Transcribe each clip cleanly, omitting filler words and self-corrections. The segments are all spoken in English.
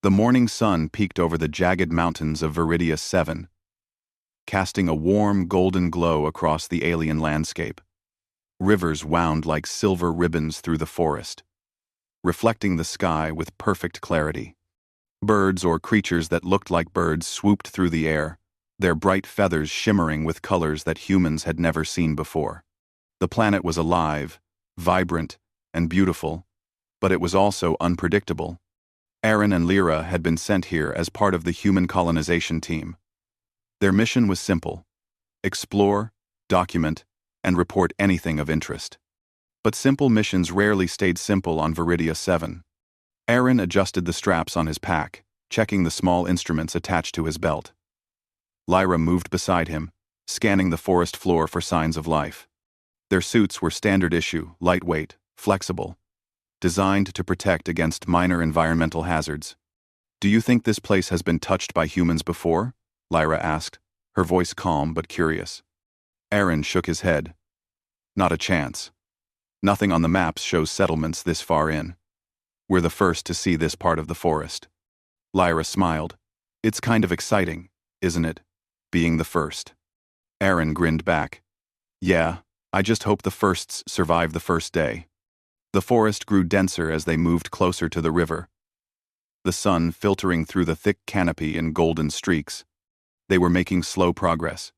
The morning sun peeked over the jagged mountains of Viridia 7, casting a warm, golden glow across the alien landscape. Rivers wound like silver ribbons through the forest, reflecting the sky with perfect clarity. Birds or creatures that looked like birds swooped through the air, their bright feathers shimmering with colors that humans had never seen before. The planet was alive, vibrant, and beautiful, but it was also unpredictable. Aaron and Lyra had been sent here as part of the human colonization team. Their mission was simple: explore, document, and report anything of interest. But simple missions rarely stayed simple on Viridia 7. Aaron adjusted the straps on his pack, checking the small instruments attached to his belt. Lyra moved beside him, scanning the forest floor for signs of life. Their suits were standard issue, lightweight, flexible, designed to protect against minor environmental hazards. "Do you think this place has been touched by humans before?" Lyra asked, her voice calm but curious. Aaron shook his head. "Not a chance. Nothing on the maps shows settlements this far in. We're the first to see this part of the forest." Lyra smiled. "It's kind of exciting, isn't it, being the first?" Aaron grinned back. "Yeah, I just hope the firsts survive the first day." The forest grew denser as they moved closer to the river, the sun filtering through the thick canopy in golden streaks. They were making slow progress,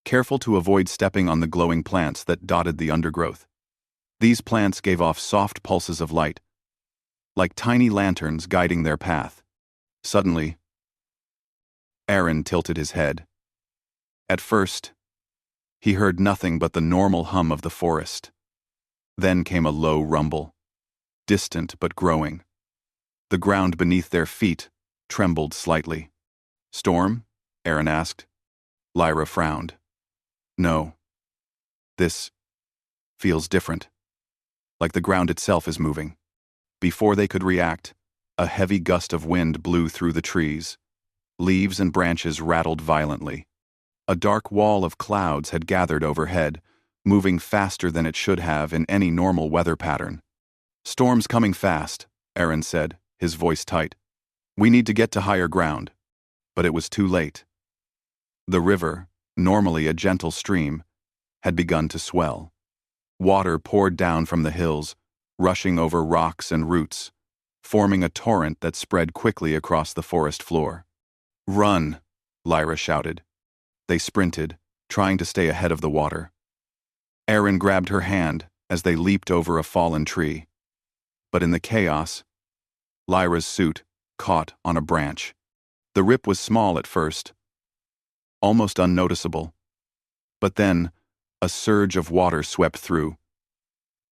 careful to avoid stepping on the glowing plants that dotted the undergrowth. These plants gave off soft pulses of light, like tiny lanterns guiding their path. Suddenly, Aaron tilted his head. At first, he heard nothing but the normal hum of the forest. Then came a low rumble, distant but growing. The ground beneath their feet trembled slightly. "Storm?" Aaron asked. Lyra frowned. "No. This feels different. Like the ground itself is moving." Before they could react, a heavy gust of wind blew through the trees. Leaves and branches rattled violently. A dark wall of clouds had gathered overhead, moving faster than it should have in any normal weather pattern. "Storm's coming fast," Aaron said, his voice tight. "We need to get to higher ground." But it was too late. The river, normally a gentle stream, had begun to swell. Water poured down from the hills, rushing over rocks and roots, forming a torrent that spread quickly across the forest floor. "Run!" Lyra shouted. They sprinted, trying to stay ahead of the water. Aaron grabbed her hand as they leaped over a fallen tree. But in the chaos, Lyra's suit caught on a branch. The rip was small at first, almost unnoticeable. But then, a surge of water swept through,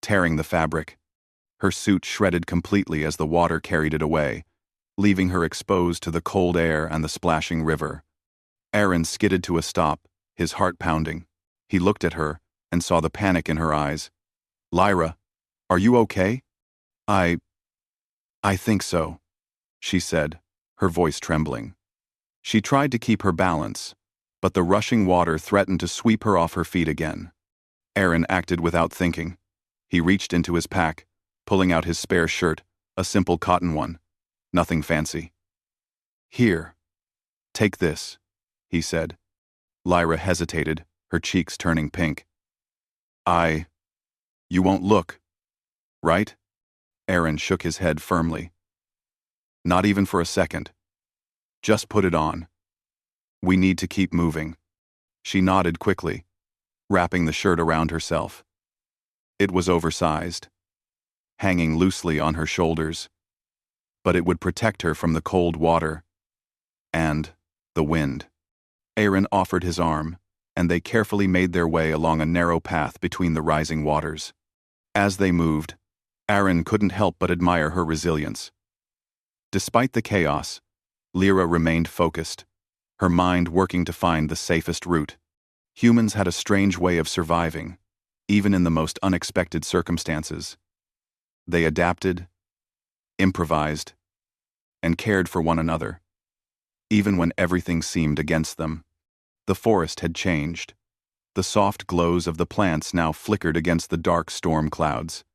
tearing the fabric. Her suit shredded completely as the water carried it away, leaving her exposed to the cold air and the splashing river. Aaron skidded to a stop, his heart pounding. He looked at her and saw the panic in her eyes. "Lyra, are you okay?" I think so," she said, her voice trembling. She tried to keep her balance, but the rushing water threatened to sweep her off her feet again. Aaron acted without thinking. He reached into his pack, pulling out his spare shirt, a simple cotton one. Nothing fancy. "Here. Take this," he said. Lyra hesitated, her cheeks turning pink. You won't look, right?" Aaron shook his head firmly. "Not even for a second. Just put it on. We need to keep moving." She nodded quickly, wrapping the shirt around herself. It was oversized, hanging loosely on her shoulders, but it would protect her from the cold water and the wind. Aaron offered his arm, and they carefully made their way along a narrow path between the rising waters. As they moved, Aaron couldn't help but admire her resilience. Despite the chaos, Lyra remained focused, her mind working to find the safest route. Humans had a strange way of surviving, even in the most unexpected circumstances. They adapted, improvised, and cared for one another, even when everything seemed against them. The forest had changed. The soft glows of the plants now flickered against the dark storm clouds,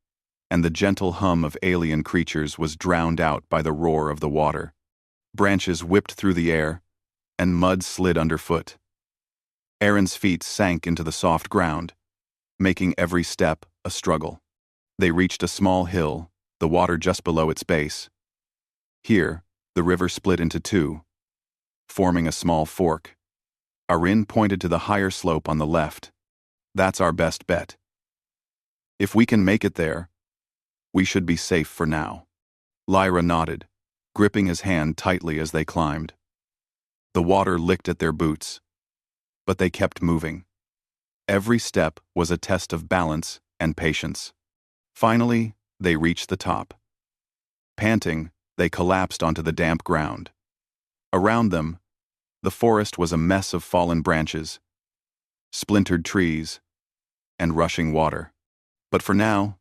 and the gentle hum of alien creatures was drowned out by the roar of the water. Branches whipped through the air, and mud slid underfoot. Aaron's feet sank into the soft ground, making every step a struggle. They reached a small hill, the water just below its base. Here, the river split into two, forming a small fork. Aaron pointed to the higher slope on the left. That's our best bet. If we can make it there, we should be safe for now. Lyra nodded, gripping his hand tightly as they climbed. The water licked at their boots, but they kept moving. Every step was a test of balance and patience. Finally, they reached the top. Panting, they collapsed onto the damp ground. Around them, the forest was a mess of fallen branches, splintered trees, and rushing water. But for now,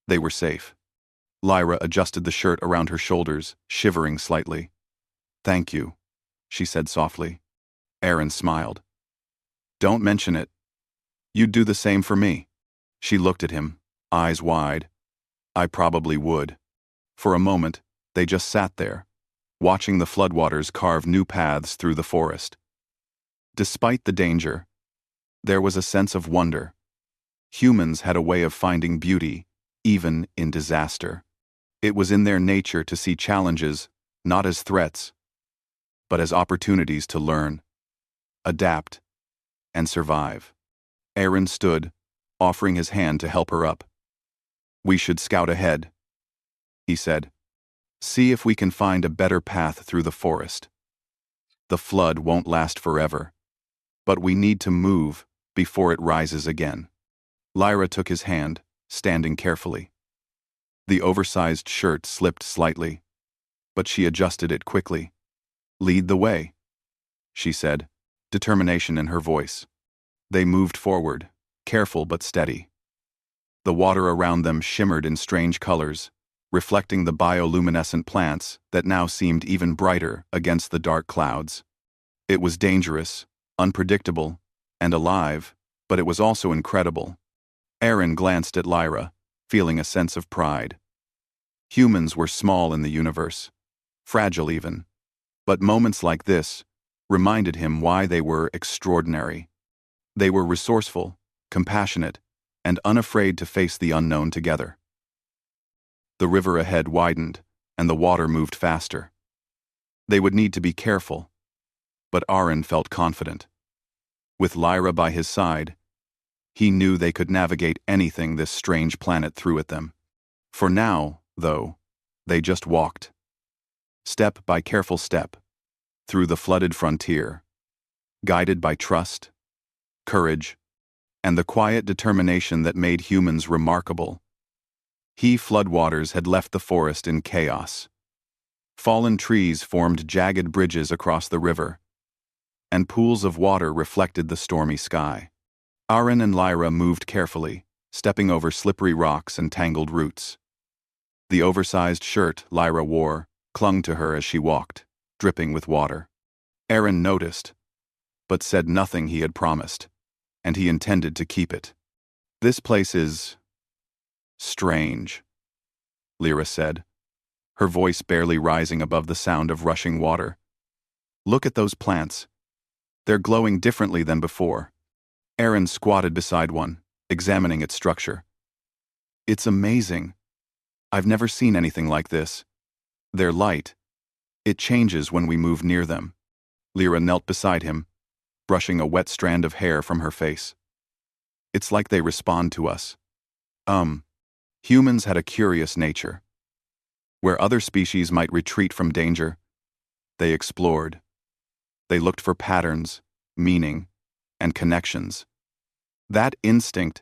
they were safe. Lyra adjusted the shirt around her shoulders, shivering slightly. "Thank you," she said softly. Aaron smiled. "Don't mention it. You'd do the same for me." She looked at him, eyes wide. "I probably would." For a moment, they just sat there, watching the floodwaters carve new paths through the forest. Despite the danger, there was a sense of wonder. Humans had a way of finding beauty, even in disaster. It was in their nature to see challenges not as threats, but as opportunities to learn, adapt, and survive. Aaron stood, offering his hand to help her up. "We should scout ahead," he said. "See if we can find a better path through the forest. The flood won't last forever, but we need to move before it rises again." Lyra took his hand, standing carefully. The oversized shirt slipped slightly, but she adjusted it quickly. "Lead the way," she said, determination in her voice. They moved forward, careful but steady. The water around them shimmered in strange colors, reflecting the bioluminescent plants that now seemed even brighter against the dark clouds. It was dangerous, unpredictable, and alive, but it was also incredible. Aaron glanced at Lyra, feeling a sense of pride. Humans were small in the universe, fragile even, but moments like this reminded him why they were extraordinary. They were resourceful, compassionate, and unafraid to face the unknown together. The river ahead widened, and the water moved faster. They would need to be careful, but Aaron felt confident. With Lyra by his side, he knew they could navigate anything this strange planet threw at them. For now, though, they just walked, step by careful step, through the flooded frontier, guided by trust, courage, and the quiet determination that made humans remarkable. Floodwaters had left the forest in chaos. Fallen trees formed jagged bridges across the river, and pools of water reflected the stormy sky. Aaron and Lyra moved carefully, stepping over slippery rocks and tangled roots. The oversized shirt Lyra wore clung to her as she walked, dripping with water. Aaron noticed, but said nothing he had promised, and he intended to keep it. "This place is strange," Lyra said, her voice barely rising above the sound of rushing water. "Look at those plants. They're glowing differently than before." Aaron squatted beside one, examining its structure. "It's amazing. I've never seen anything like this. Their light. It changes when we move near them." Lyra knelt beside him, brushing a wet strand of hair from her face. "It's like they respond to us. Humans had a curious nature. Where other species might retreat from danger, they explored. They looked for patterns, meaning, and connections. That instinct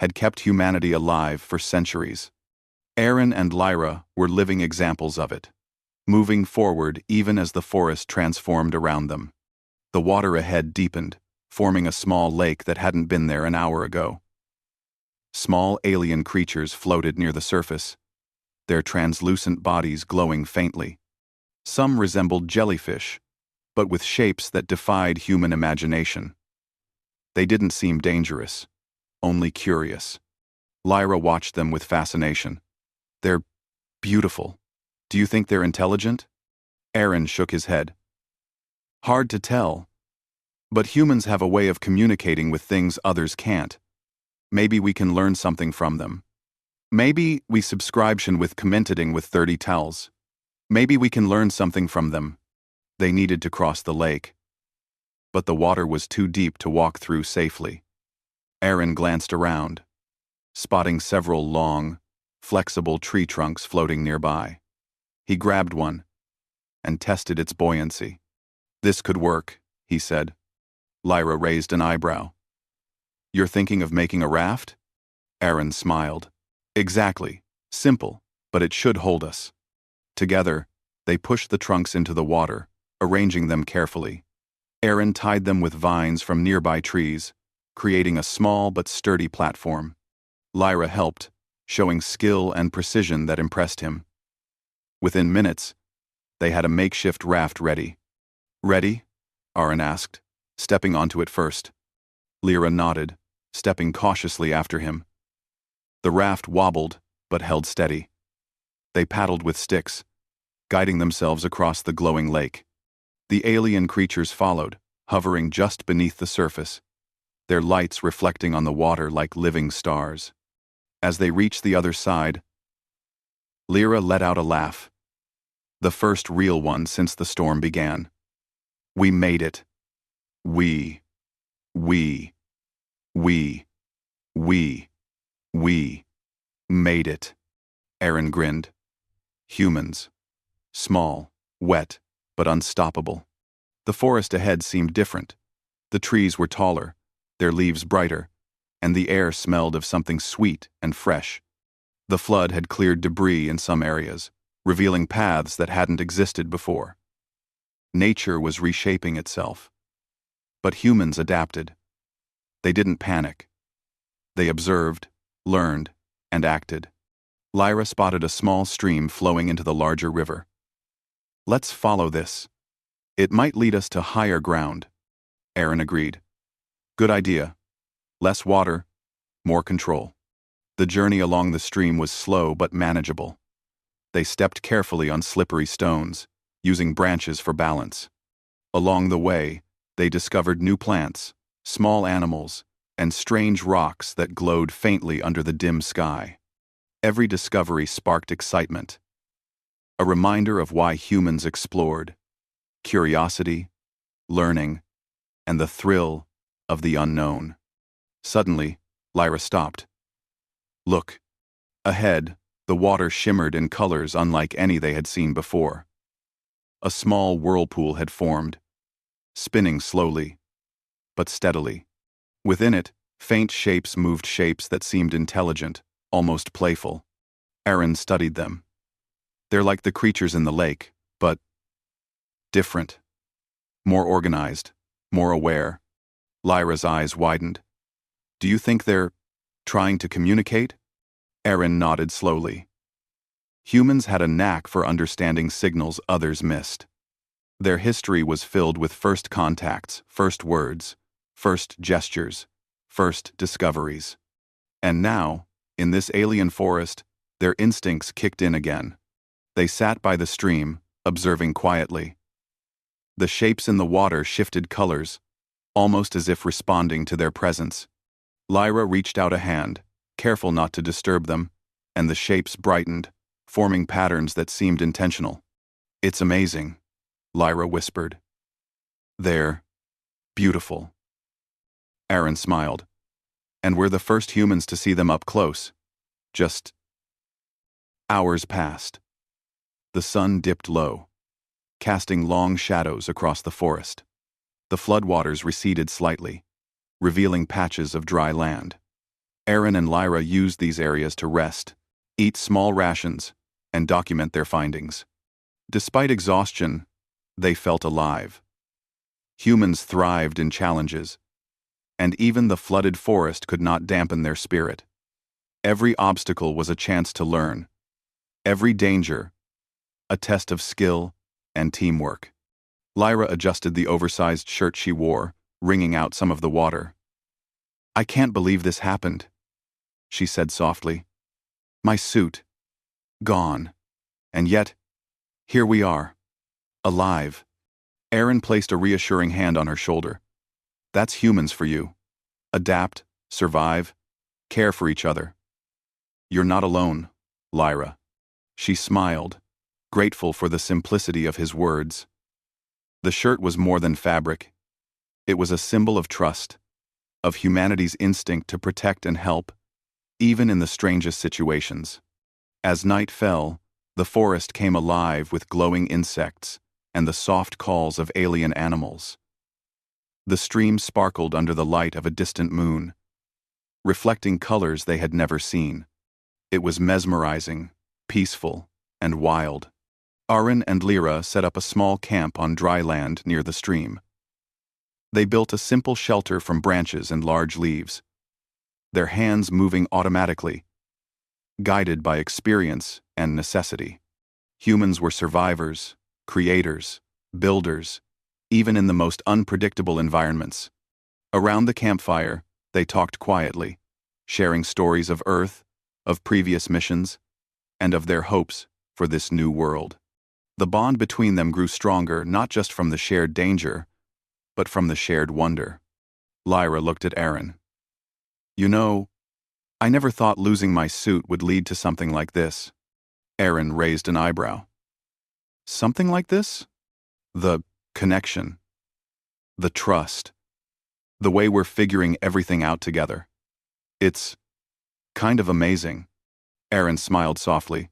had kept humanity alive for centuries. Aaron and Lyra were living examples of it, moving forward even as the forest transformed around them. The water ahead deepened, forming a small lake that hadn't been there an hour ago. Small alien creatures floated near the surface, their translucent bodies glowing faintly. Some resembled jellyfish, but with shapes that defied human imagination. They didn't seem dangerous, only curious. Lyra watched them with fascination. "They're beautiful. Do you think they're intelligent?" Aaron shook his head. Hard to tell. But humans have a way of communicating with things others can't. Maybe we can learn something from them. Maybe we subscription with commenting with 30 tells. Maybe we can learn something from them. They needed to cross the lake. But the water was too deep to walk through safely. Aaron glanced around, spotting several long, flexible tree trunks floating nearby. He grabbed one and tested its buoyancy. This could work, he said. Lyra raised an eyebrow. You're thinking of making a raft? Aaron smiled. Exactly. Simple, but it should hold us. Together, they pushed the trunks into the water, arranging them carefully. Aaron tied them with vines from nearby trees, creating a small but sturdy platform. Lyra helped, showing skill and precision that impressed him. Within minutes, they had a makeshift raft ready. Ready? Aaron asked, stepping onto it first. Lyra nodded, stepping cautiously after him. The raft wobbled, but held steady. They paddled with sticks, guiding themselves across the glowing lake. The alien creatures followed, hovering just beneath the surface, their lights reflecting on the water like living stars. As they reached the other side, Lyra let out a laugh. The first real one since the storm began. We made it. We made it. Aaron grinned. Humans. Small, wet, but unstoppable. The forest ahead seemed different. The trees were taller, their leaves brighter, and the air smelled of something sweet and fresh. The flood had cleared debris in some areas, revealing paths that hadn't existed before. Nature was reshaping itself. But humans adapted. They didn't panic. They observed, learned, and acted. Lyra spotted a small stream flowing into the larger river. Let's follow this. It might lead us to higher ground. Aaron agreed. Good idea. Less water, more control. The journey along the stream was slow but manageable. They stepped carefully on slippery stones, using branches for balance. Along the way, they discovered new plants, small animals, and strange rocks that glowed faintly under the dim sky. Every discovery sparked excitement. A reminder of why humans explored. Curiosity, learning, and the thrill of the unknown. Suddenly, Lyra stopped. Look. Ahead, the water shimmered in colors unlike any they had seen before. A small whirlpool had formed, spinning slowly, but steadily. Within it, faint shapes moved, shapes that seemed intelligent, almost playful. Aaron studied them. They're like the creatures in the lake, but different. More organized, more aware. Lyra's eyes widened. Do you think they're trying to communicate? Aaron nodded slowly. Humans had a knack for understanding signals others missed. Their history was filled with first contacts, first words, first gestures, first discoveries. And now, in this alien forest, their instincts kicked in again. They sat by the stream, observing quietly. The shapes in the water shifted colors, almost as if responding to their presence. Lyra reached out a hand, careful not to disturb them, and the shapes brightened, forming patterns that seemed intentional. It's amazing, Lyra whispered. They're beautiful. Aaron smiled. And we're the first humans to see them up close. Just hours passed. The sun dipped low, casting long shadows across the forest. The floodwaters receded slightly, revealing patches of dry land. Aaron and Lyra used these areas to rest, eat small rations, and document their findings. Despite exhaustion, they felt alive. Humans thrived in challenges, and even the flooded forest could not dampen their spirit. Every obstacle was a chance to learn. Every danger, a test of skill and teamwork. Lyra adjusted the oversized shirt she wore, wringing out some of the water. I can't believe this happened, she said softly. My suit, gone. And yet, here we are. Alive. Aaron placed a reassuring hand on her shoulder. That's humans for you. Adapt, survive, care for each other. You're not alone, Lyra. She smiled, grateful for the simplicity of his words. The shirt was more than fabric. It was a symbol of trust, of humanity's instinct to protect and help, even in the strangest situations. As night fell, the forest came alive with glowing insects and the soft calls of alien animals. The stream sparkled under the light of a distant moon, reflecting colors they had never seen. It was mesmerizing, peaceful, and wild. Aaron and Lyra set up a small camp on dry land near the stream. They built a simple shelter from branches and large leaves, their hands moving automatically, guided by experience and necessity. Humans were survivors, creators, builders, even in the most unpredictable environments. Around the campfire, they talked quietly, sharing stories of Earth, of previous missions, and of their hopes for this new world. The bond between them grew stronger not just from the shared danger, but from the shared wonder. Lyra looked at Aaron. You know, I never thought losing my suit would lead to something like this. Aaron raised an eyebrow. Something like this? The connection. The trust. The way we're figuring everything out together. It's kind of amazing. Aaron smiled softly.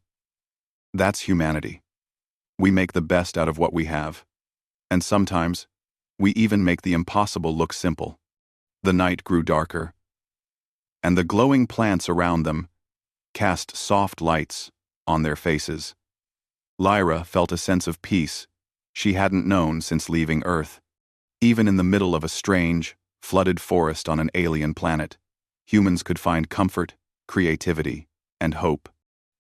That's humanity. We make the best out of what we have. And sometimes, we even make the impossible look simple. The night grew darker, and the glowing plants around them cast soft lights on their faces. Lyra felt a sense of peace she hadn't known since leaving Earth. Even in the middle of a strange, flooded forest on an alien planet, humans could find comfort, creativity, and hope.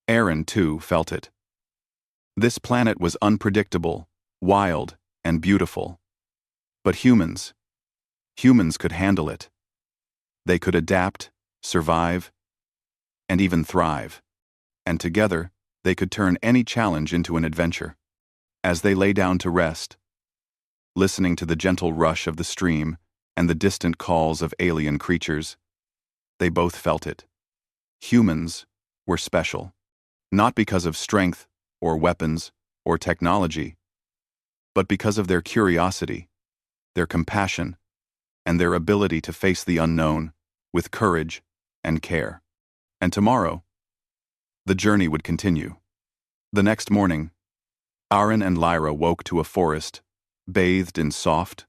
Aaron, too, felt it. This planet was unpredictable, wild, and beautiful. But humans could handle it. They could adapt, survive, and even thrive. And together, they could turn any challenge into an adventure. As they lay down to rest, listening to the gentle rush of the stream and the distant calls of alien creatures, they both felt it. Humans were special, not because of strength or weapons or technology, but because of their curiosity, their compassion, and their ability to face the unknown with courage and care. And tomorrow, the journey would continue. The next morning, Aaron and Lyra woke to a forest bathed in soft,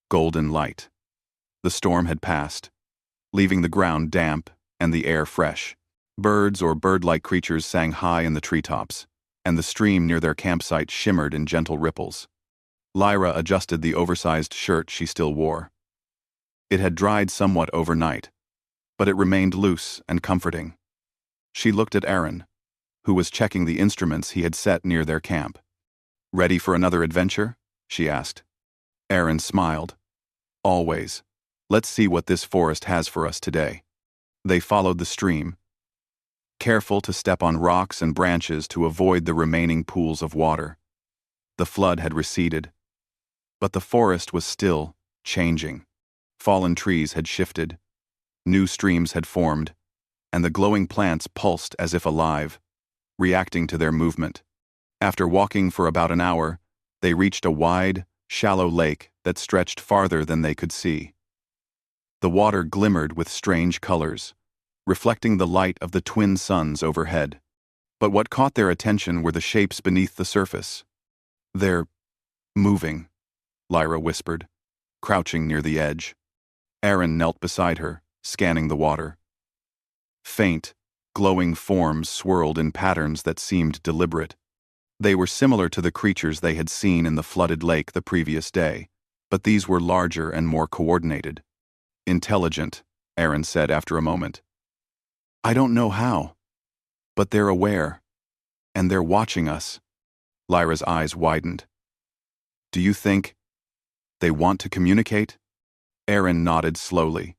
golden light. The storm had passed, leaving the ground damp and the air fresh. Birds or bird-like creatures sang high in the treetops, and the stream near their campsite shimmered in gentle ripples. Lyra adjusted the oversized shirt she still wore. It had dried somewhat overnight, but it remained loose and comforting. She looked at Aaron, who was checking the instruments he had set near their camp. Ready for another adventure? She asked. Aaron smiled. Always. Let's see what this forest has for us today. They followed the stream, careful to step on rocks and branches to avoid the remaining pools of water. The flood had receded, but the forest was still changing. Fallen trees had shifted, new streams had formed, and the glowing plants pulsed as if alive, reacting to their movement. After walking for about an hour, they reached a wide, shallow lake that stretched farther than they could see. The water glimmered with strange colors, reflecting the light of the twin suns overhead. But what caught their attention were the shapes beneath the surface. They're moving, Lyra whispered, crouching near the edge. Aaron knelt beside her, scanning the water. Faint, glowing forms swirled in patterns that seemed deliberate. They were similar to the creatures they had seen in the flooded lake the previous day, but these were larger and more coordinated. Intelligent, Aaron said after a moment. I don't know how, but they're aware, and they're watching us. Lyra's eyes widened. Do you think they want to communicate? Aaron nodded slowly.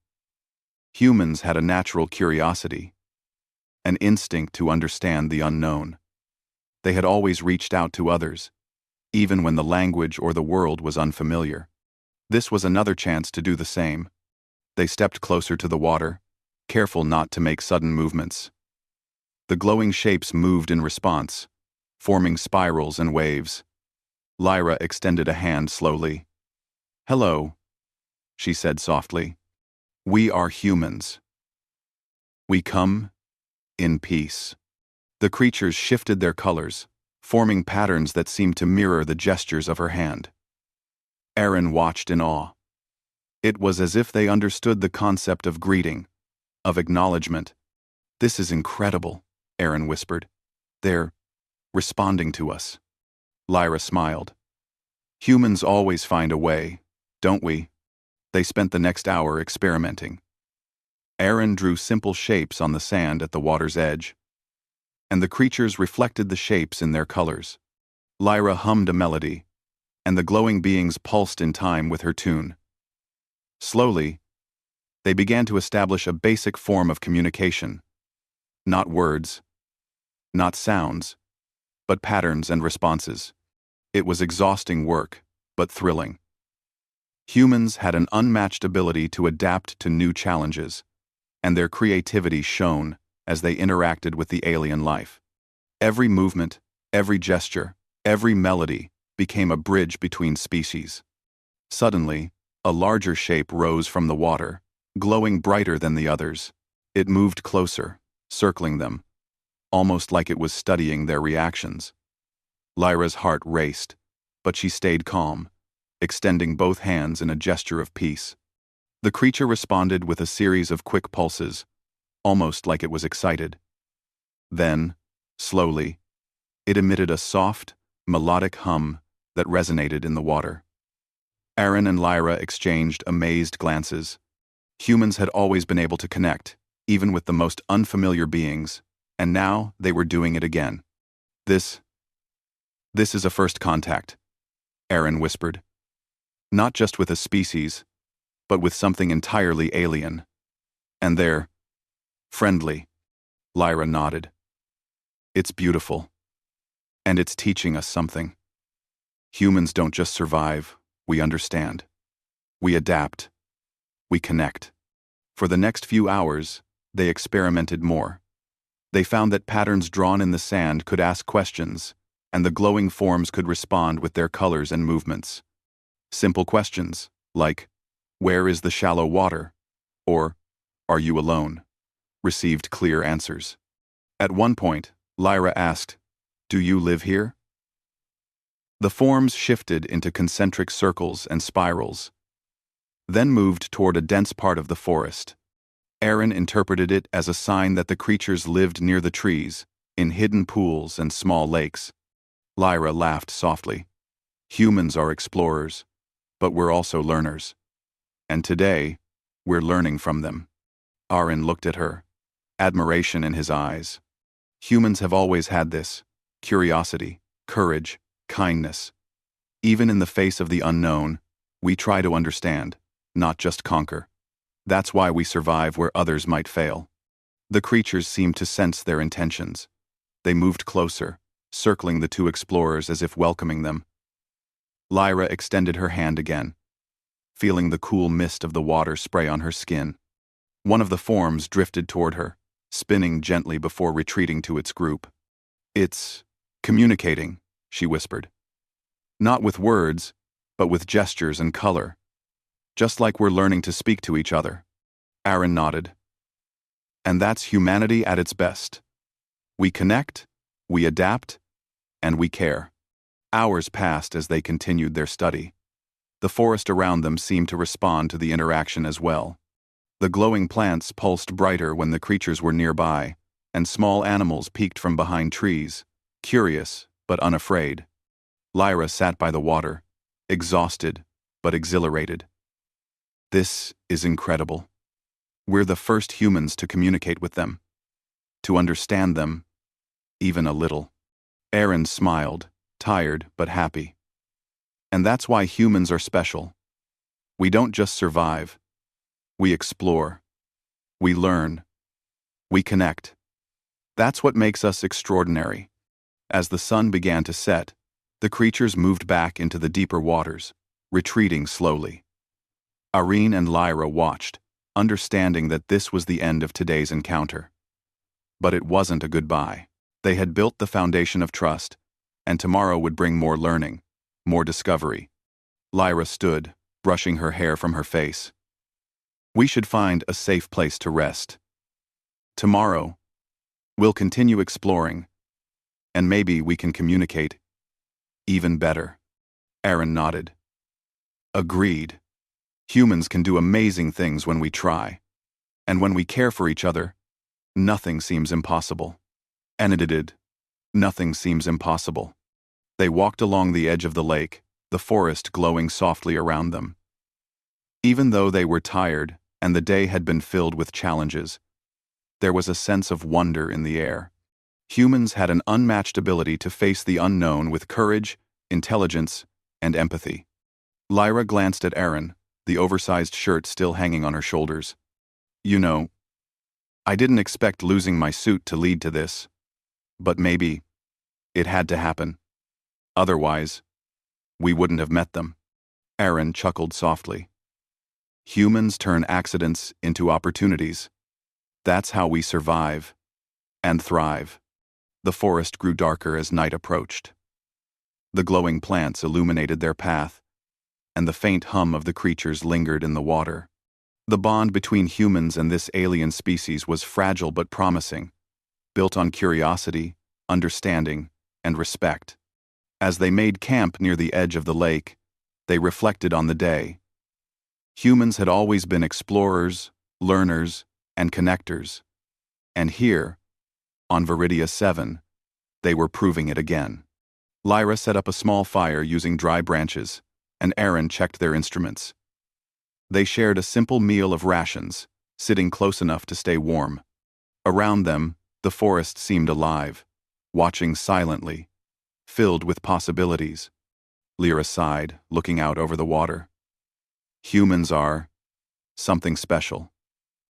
Humans had a natural curiosity, an instinct to understand the unknown. They had always reached out to others, even when the language or the world was unfamiliar. This was another chance to do the same. They stepped closer to the water, careful not to make sudden movements. The glowing shapes moved in response, forming spirals and waves. Lyra extended a hand slowly. "Hello," she said softly. "We are humans. We come in peace." The creatures shifted their colors, forming patterns that seemed to mirror the gestures of her hand. Aaron watched in awe. It was as if they understood the concept of greeting, of acknowledgement. "This is incredible," Aaron whispered. "They're responding to us." Lyra smiled. "Humans always find a way, don't we?" They spent the next hour experimenting. Aaron drew simple shapes on the sand at the water's edge, and the creatures reflected the shapes in their colors. Lyra hummed a melody, and the glowing beings pulsed in time with her tune. Slowly, they began to establish a basic form of communication. Not words, not sounds, but patterns and responses. It was exhausting work, but thrilling. Humans had an unmatched ability to adapt to new challenges, and their creativity shone as they interacted with the alien life. Every movement, every gesture, every melody became a bridge between species. Suddenly, a larger shape rose from the water, glowing brighter than the others. It moved closer, circling them, almost like it was studying their reactions. Lyra's heart raced, but she stayed calm, extending both hands in a gesture of peace. The creature responded with a series of quick pulses, almost like it was excited. Then, slowly, it emitted a soft, melodic hum that resonated in the water. Aaron and Lyra exchanged amazed glances. Humans had always been able to connect, even with the most unfamiliar beings, and now they were doing it again. This is a first contact," Aaron whispered. "Not just with a species, but with something entirely alien. And they're friendly." Lyra nodded. "It's beautiful. And it's teaching us something. Humans don't just survive, we understand. We adapt. We connect." For the next few hours, they experimented more. They found that patterns drawn in the sand could ask questions, and the glowing forms could respond with their colors and movements. Simple questions, like, "Where is the shallow water?" or "Are you alone?" received clear answers. At one point, Lyra asked, "Do you live here?" The forms shifted into concentric circles and spirals, then moved toward a dense part of the forest. Aaron interpreted it as a sign that the creatures lived near the trees, in hidden pools and small lakes. Lyra laughed softly. "Humans are explorers, but we're also learners. And today, we're learning from them." Aaron looked at her, admiration in his eyes. Humans have always had this: curiosity, courage, kindness. Even in the face of the unknown, we try to understand, not just conquer. That's why we survive where others might fail. The creatures seemed to sense their intentions. They moved closer, circling the two explorers as if welcoming them. Lyra extended her hand again, feeling the cool mist of the water spray on her skin. One of the forms drifted toward her, spinning gently before retreating to its group. "It's communicating," she whispered. "Not with words, but with gestures and color. Just like we're learning to speak to each other." Aaron nodded. "And that's humanity at its best. We connect, we adapt, and we care." Hours passed as they continued their study. The forest around them seemed to respond to the interaction as well. The glowing plants pulsed brighter when the creatures were nearby, and small animals peeked from behind trees, curious but unafraid. Lyra sat by the water, exhausted but exhilarated. "This is incredible. We're the first humans to communicate with them, to understand them, even a little." Aaron smiled, tired but happy. "And that's why humans are special. We don't just survive. We explore. We learn. We connect. That's what makes us extraordinary." As the sun began to set, The creatures moved back into the deeper waters, retreating slowly. Irene and Lyra watched, understanding that this was the end of today's encounter. But it wasn't a goodbye. They had built the foundation of trust, and tomorrow would bring more learning, more discovery. Lyra stood, brushing her hair from her face. We should find a safe place to rest. Tomorrow, we'll continue exploring, and maybe we can communicate even better. Aaron nodded. Agreed. Humans can do amazing things when we try. And when we care for each other, nothing seems impossible. And it did. Nothing seems impossible. They walked along the edge of the lake, the forest glowing softly around them. Even though they were tired and the day had been filled with challenges, there was a sense of wonder in the air. Humans had an unmatched ability to face the unknown with courage, intelligence, and empathy. Lyra glanced at Aaron, the oversized shirt still hanging on her shoulders. You know, I didn't expect losing my suit to lead to this. But maybe it had to happen. Otherwise, we wouldn't have met them. Aaron chuckled softly. Humans turn accidents into opportunities. That's how we survive and thrive. The forest grew darker as night approached. The glowing plants illuminated their path, and the faint hum of the creatures lingered in the water. The bond between humans and this alien species was fragile but promising, built on curiosity, understanding, and respect. As they made camp near the edge of the lake, they reflected on the day. Humans had always been explorers, learners, and connectors. And here, on Viridia 7, they were proving it again. Lyra set up a small fire using dry branches, and Aaron checked their instruments. They shared a simple meal of rations, sitting close enough to stay warm. Around them, the forest seemed alive, watching silently, filled with possibilities. Lyra sighed, looking out over the water. Humans are something special.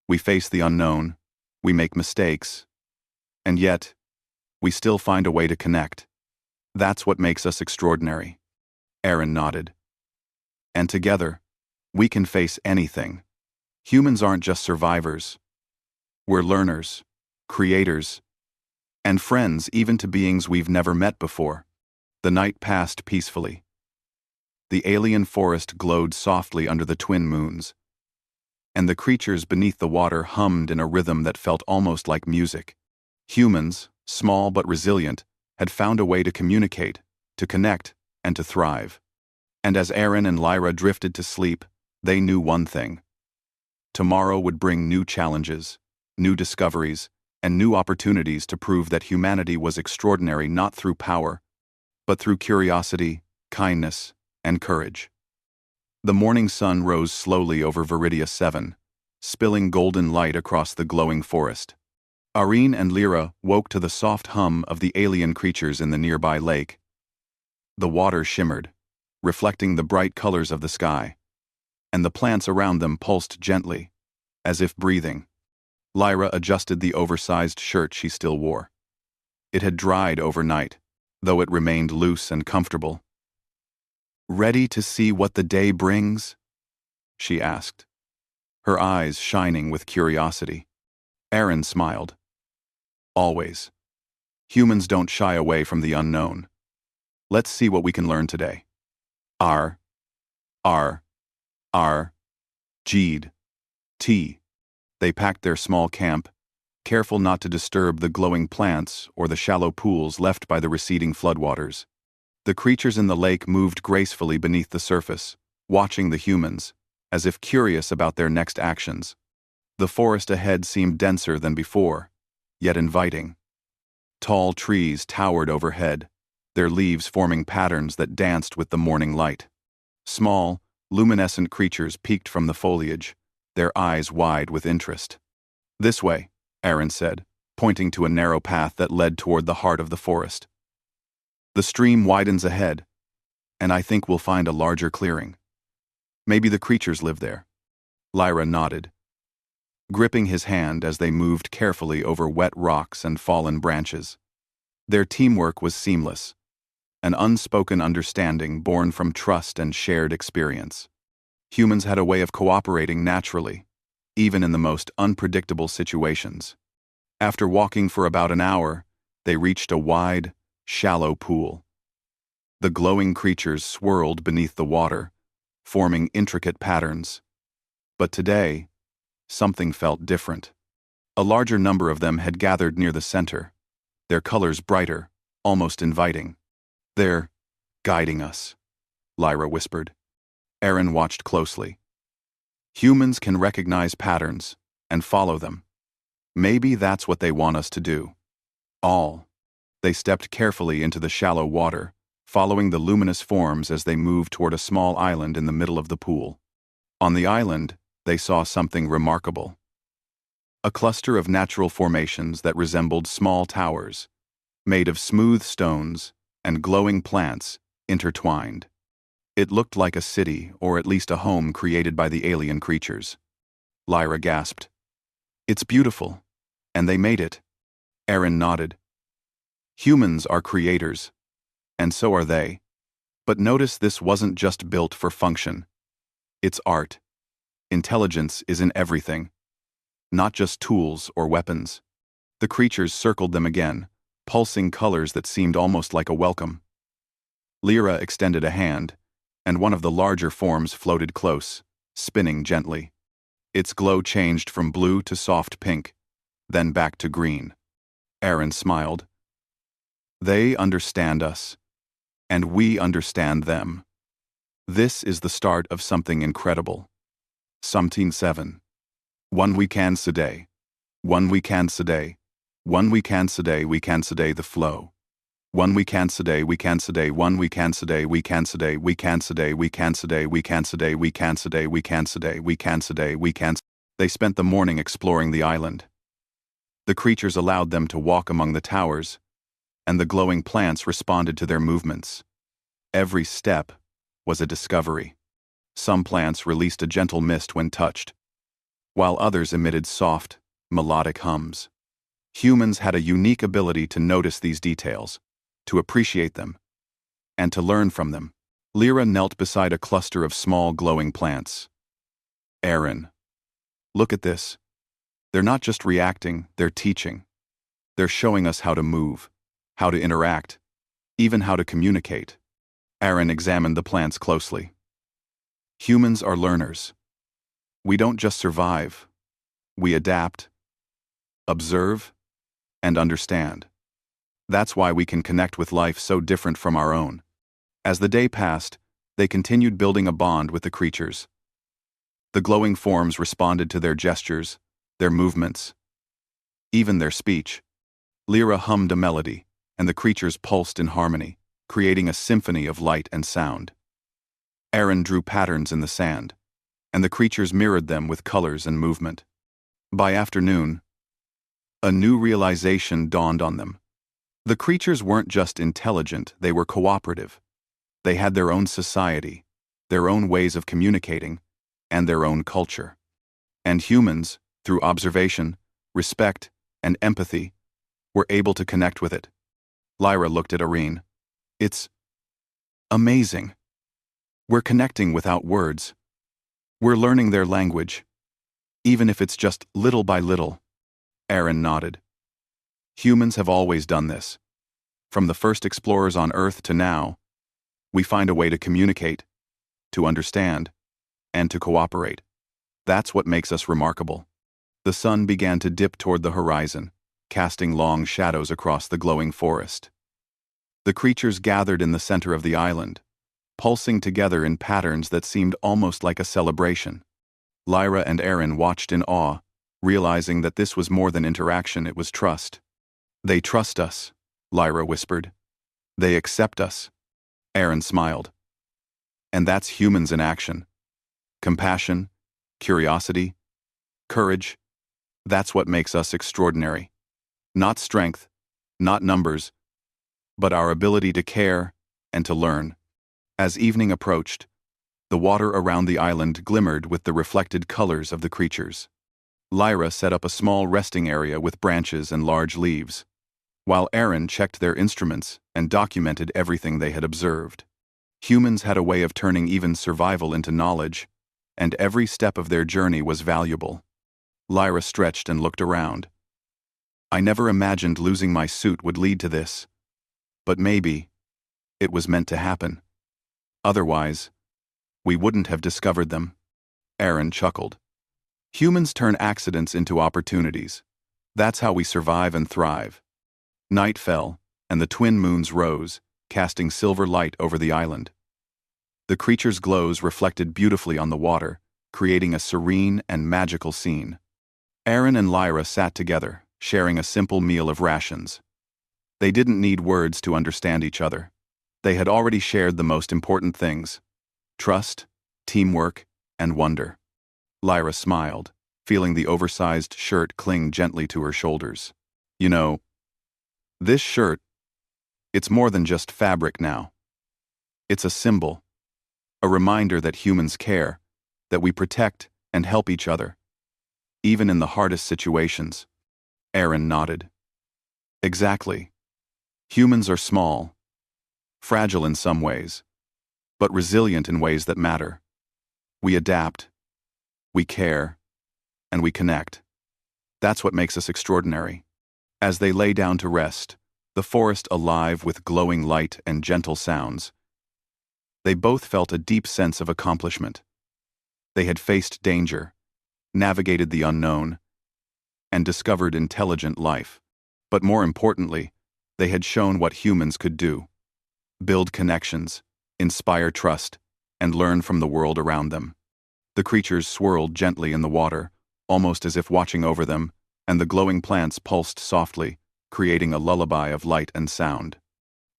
We face the unknown, we make mistakes, and yet, we still find a way to connect. That's what makes us extraordinary. Aaron nodded. And together, we can face anything. Humans aren't just survivors. We're learners, creators, and friends even to beings we've never met before. The night passed peacefully. The alien forest glowed softly under the twin moons, and the creatures beneath the water hummed in a rhythm that felt almost like music. Humans, small but resilient, had found a way to communicate, to connect, and to thrive. And as Aaron and Lyra drifted to sleep, they knew one thing. Tomorrow would bring new challenges, new discoveries, and new opportunities to prove that humanity was extraordinary not through power, but through curiosity, kindness, and courage. The morning sun rose slowly over Viridia 7, spilling golden light across the glowing forest. Irene and Lyra woke to the soft hum of the alien creatures in the nearby lake. The water shimmered, reflecting the bright colors of the sky, and the plants around them pulsed gently, as if breathing. Lyra adjusted the oversized shirt she still wore. It had dried overnight, though it remained loose and comfortable. Ready to see what the day brings? She asked, her eyes shining with curiosity. Aaron smiled. Always. Humans don't shy away from the unknown. Let's see what we can learn today. R. Jeed. T. They packed their small camp, careful not to disturb the glowing plants or the shallow pools left by the receding floodwaters. The creatures in the lake moved gracefully beneath the surface, watching the humans, as if curious about their next actions. The forest ahead seemed denser than before, yet inviting. Tall trees towered overhead, their leaves forming patterns that danced with the morning light. Small, luminescent creatures peeked from the foliage, their eyes wide with interest. This way, Aaron said, pointing to a narrow path that led toward the heart of the forest. The stream widens ahead, and I think we'll find a larger clearing. Maybe the creatures live there. Lyra nodded, gripping his hand as they moved carefully over wet rocks and fallen branches. Their teamwork was seamless. an unspoken understanding born from trust and shared experience. Humans had a way of cooperating naturally, even in the most unpredictable situations. After walking for about an hour, they reached a wide, shallow pool. The glowing creatures swirled beneath the water, forming intricate patterns. But today, something felt different. A larger number of them had gathered near the center, their colors brighter, almost inviting. "They're guiding us," Lyra whispered. Aaron watched closely. Humans can recognize patterns and follow them. Maybe that's what they want us to do. They stepped carefully into the shallow water, following the luminous forms as they moved toward a small island in the middle of the pool. On the island, they saw something remarkable. A cluster of natural formations that resembled small towers, made of smooth stones and glowing plants intertwined. It looked like a city, or at least a home created by the alien creatures. Lyra gasped. "It's beautiful. And they made it." Aaron nodded. "Humans are creators, and so are they. But notice this wasn't just built for function. It's art. Intelligence is in everything, not just tools or weapons." The creatures circled them again, pulsing colors that seemed almost like a welcome. Lyra extended a hand, and one of the larger forms floated close, spinning gently. Its glow changed from blue to soft pink, then back to green. Aaron smiled. "They understand us, and we understand them. This is the start of something incredible." Something 7. One we can today. One we can today. One we can today, we can today the flow. One we can today, we can today, one we can today, we can today, we can today, we can today, we can today, we can today, we can today, we can today, we can. They spent the morning exploring the island. The creatures allowed them to walk among the towers, and the glowing plants responded to their movements. Every step was a discovery. Some plants released a gentle mist when touched, while others emitted soft, melodic hums. Humans had a unique ability to notice these details, to appreciate them, and to learn from them. Lyra knelt beside a cluster of small glowing plants. "Aaron, look at this. They're not just reacting, they're teaching. They're showing us how to move, how to interact, even how to communicate." Aaron examined the plants closely. "Humans are learners. We don't just survive. We adapt, observe, and understand. That's why we can connect with life so different from our own." As the day passed, they continued building a bond with the creatures. The glowing forms responded to their gestures, their movements, even their speech. Lyra hummed a melody, and the creatures pulsed in harmony, creating a symphony of light and sound. Aaron drew patterns in the sand, and the creatures mirrored them with colors and movement. By afternoon, a new realization dawned on them. The creatures weren't just intelligent, they were cooperative. They had their own society, their own ways of communicating, and their own culture. And humans, through observation, respect, and empathy, were able to connect with it. Lyra looked at Irene. "It's amazing. We're connecting without words. We're learning their language, even if it's just little by little." Aaron nodded. "Humans have always done this. From the first explorers on Earth to now, we find a way to communicate, to understand, and to cooperate. That's what makes us remarkable." The sun began to dip toward the horizon, casting long shadows across the glowing forest. The creatures gathered in the center of the island, pulsing together in patterns that seemed almost like a celebration. Lyra and Aaron watched in awe, realizing that this was more than interaction, it was trust. "They trust us," Lyra whispered. "They accept us." Aaron smiled. "And that's humans in action. Compassion, curiosity, courage. That's what makes us extraordinary. Not strength, not numbers, but our ability to care and to learn." As evening approached, the water around the island glimmered with the reflected colors of the creatures. Lyra set up a small resting area with branches and large leaves, while Aaron checked their instruments and documented everything they had observed. Humans had a way of turning even survival into knowledge, and every step of their journey was valuable. Lyra stretched and looked around. I never imagined losing my suit would lead to this. But maybe it was meant to happen. Otherwise, we wouldn't have discovered them. Aaron chuckled. Humans turn accidents into opportunities. That's how we survive and thrive. Night fell, and the twin moons rose, casting silver light over the island. The creatures' glows reflected beautifully on the water, creating a serene and magical scene. Aaron and Lyra sat together, sharing a simple meal of rations. They didn't need words to understand each other. They had already shared the most important things: trust, teamwork, and wonder. Lyra smiled, feeling the oversized shirt cling gently to her shoulders. You know, this shirt, it's more than just fabric now. It's a symbol, a reminder that humans care, that we protect and help each other, even in the hardest situations. Aaron nodded. Exactly. Humans are small, fragile in some ways, but resilient in ways that matter. We adapt, we care, and we connect. That's what makes us extraordinary. As they lay down to rest, the forest alive with glowing light and gentle sounds, they both felt a deep sense of accomplishment. They had faced danger, navigated the unknown, and discovered intelligent life. But more importantly, they had shown what humans could do: build connections, inspire trust, and learn from the world around them. The creatures swirled gently in the water, almost as if watching over them, and the glowing plants pulsed softly, creating a lullaby of light and sound.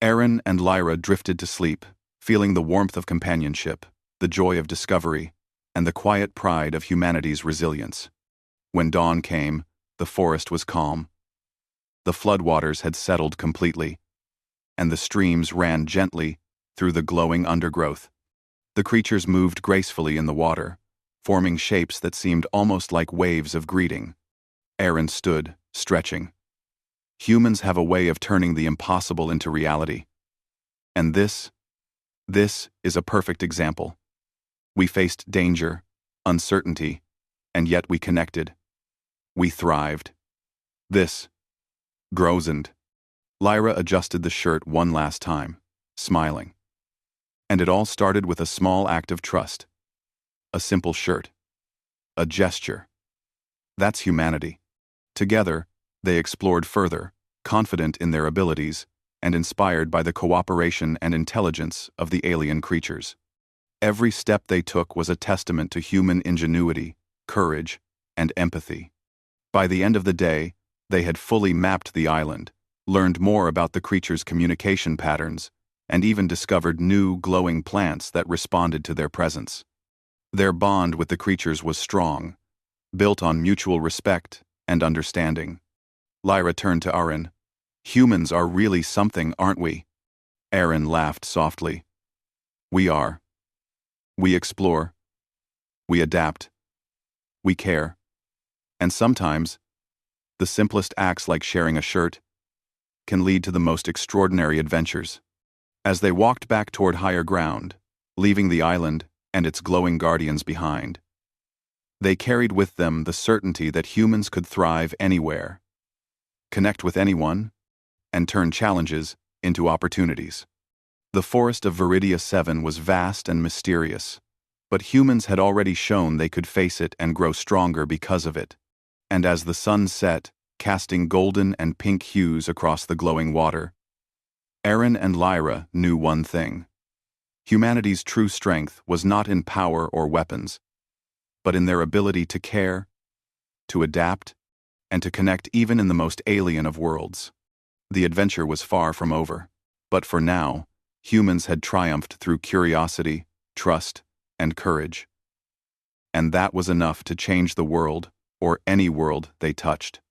Aaron and Lyra drifted to sleep, feeling the warmth of companionship, the joy of discovery, and the quiet pride of humanity's resilience. When dawn came, the forest was calm. The floodwaters had settled completely, and the streams ran gently through the glowing undergrowth. The creatures moved gracefully in the water, forming shapes that seemed almost like waves of greeting. Aaron stood, stretching. Humans have a way of turning the impossible into reality. And this is a perfect example. We faced danger, uncertainty, and yet we connected. We thrived. This grosened. Lyra adjusted the shirt one last time, smiling. And it all started with a small act of trust. A simple shirt. A gesture. That's humanity. Together, they explored further, confident in their abilities, and inspired by the cooperation and intelligence of the alien creatures. Every step they took was a testament to human ingenuity, courage, and empathy. By the end of the day, they had fully mapped the island, learned more about the creatures' communication patterns, and even discovered new, glowing plants that responded to their presence. Their bond with the creatures was strong, built on mutual respect and understanding. Lyra turned to Aaron. Humans are really something, aren't we? Aaron laughed softly. We are. We explore. We adapt. We care. And sometimes, the simplest acts like sharing a shirt can lead to the most extraordinary adventures. As they walked back toward higher ground, leaving the island and its glowing guardians behind, they carried with them the certainty that humans could thrive anywhere, connect with anyone, and turn challenges into opportunities. The forest of Viridia 7 was vast and mysterious, but humans had already shown they could face it and grow stronger because of it. And as the sun set, casting golden and pink hues across the glowing water, Aaron and Lyra knew one thing. Humanity's true strength was not in power or weapons, but in their ability to care, to adapt, and to connect even in the most alien of worlds. The adventure was far from over, but for now, humans had triumphed through curiosity, trust, and courage. And that was enough to change the world, or any world they touched.